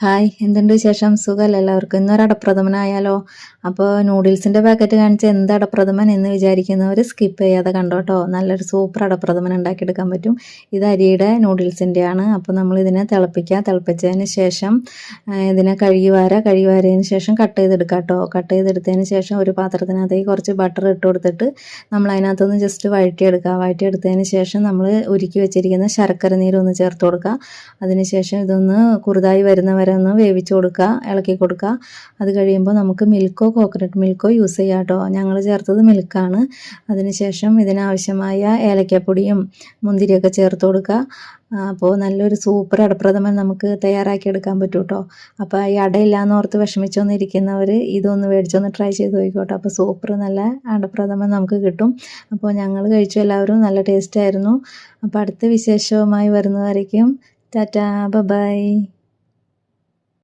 Hi, എന്തുണ്ട് വിശേഷം? സുഖമല്ലേ എല്ലാവർക്കും? ഇന്നൊരു അടപ്രഥമനായാലോ? അപ്പോൾ നൂഡിൽസിൻ്റെ പാക്കറ്റ് കാണിച്ച് എന്ത് അടപ്രഥമൻ എന്ന് വിചാരിക്കുന്നവർ സ്കിപ്പ് ചെയ്യാതെ കണ്ടോട്ടോ. നല്ലൊരു സൂപ്പർ അടപ്രഥമൻ ഉണ്ടാക്കിയെടുക്കാൻ പറ്റും. ഇത് അരിയുടെ നൂഡിൽസിൻ്റെയാണ്. അപ്പോൾ നമ്മൾ ഇതിനെ തിളപ്പിക്കുക. തിളപ്പിച്ചതിന് ശേഷം ഇതിനെ കഴുകി വാരതിന് ശേഷം കട്ട് ചെയ്തെടുക്കുക കേട്ടോ. കട്ട് ചെയ്തെടുത്തതിന് ശേഷം ഒരു പാത്രത്തിനകത്തേക്ക് കുറച്ച് ബട്ടർ ഇട്ട് കൊടുത്തിട്ട് നമ്മൾ അതിനകത്തൊന്ന് ജസ്റ്റ് വഴറ്റിയെടുക്കുക. വഴറ്റിയെടുത്തതിന് ശേഷം നമ്മൾ ഉരുക്കി വെച്ചിരിക്കുന്ന ശർക്കര നീരൊന്ന് ചേർത്ത് കൊടുക്കുക. അതിന് ശേഷം ഇതൊന്ന് കുറുതായി വരുന്ന വരെ ഒന്ന് വേവിച്ച് കൊടുക്കുക, ഇളക്കി കൊടുക്കുക. അത് കഴിയുമ്പോൾ നമുക്ക് മിൽക്കോ കോക്കനട്ട് മിൽക്കോ യൂസ് ചെയ്യാം കേട്ടോ. ഞങ്ങൾ ചേർത്തത് മിൽക്കാണ്. അതിനുശേഷം ഇതിനാവശ്യമായ ഏലക്കപ്പൊടിയും മുന്തിരിയൊക്കെ ചേർത്ത് കൊടുക്കുക. അപ്പോൾ നല്ലൊരു സൂപ്പർ അടപ്രഥമൻ നമുക്ക് തയ്യാറാക്കിയെടുക്കാൻ പറ്റും കേട്ടോ. അപ്പോൾ ഈ അടയില്ലാന്ന് ഓർത്ത് വിഷമിച്ചൊന്നിരിക്കുന്നവർ ഇതൊന്ന് മേടിച്ചൊന്ന് ട്രൈ ചെയ്ത് നോക്കിക്കോട്ടെ. അപ്പോൾ സൂപ്പർ നല്ല അടപ്രഥമൻ നമുക്ക് കിട്ടും. അപ്പോൾ ഞങ്ങൾ കഴിച്ചു, എല്ലാവരും നല്ല ടേസ്റ്റ് ആയിരുന്നു. അപ്പോൾ അടുത്ത വിശേഷവുമായി വരുന്നവരേക്കും ടാറ്റാ, ബൈ.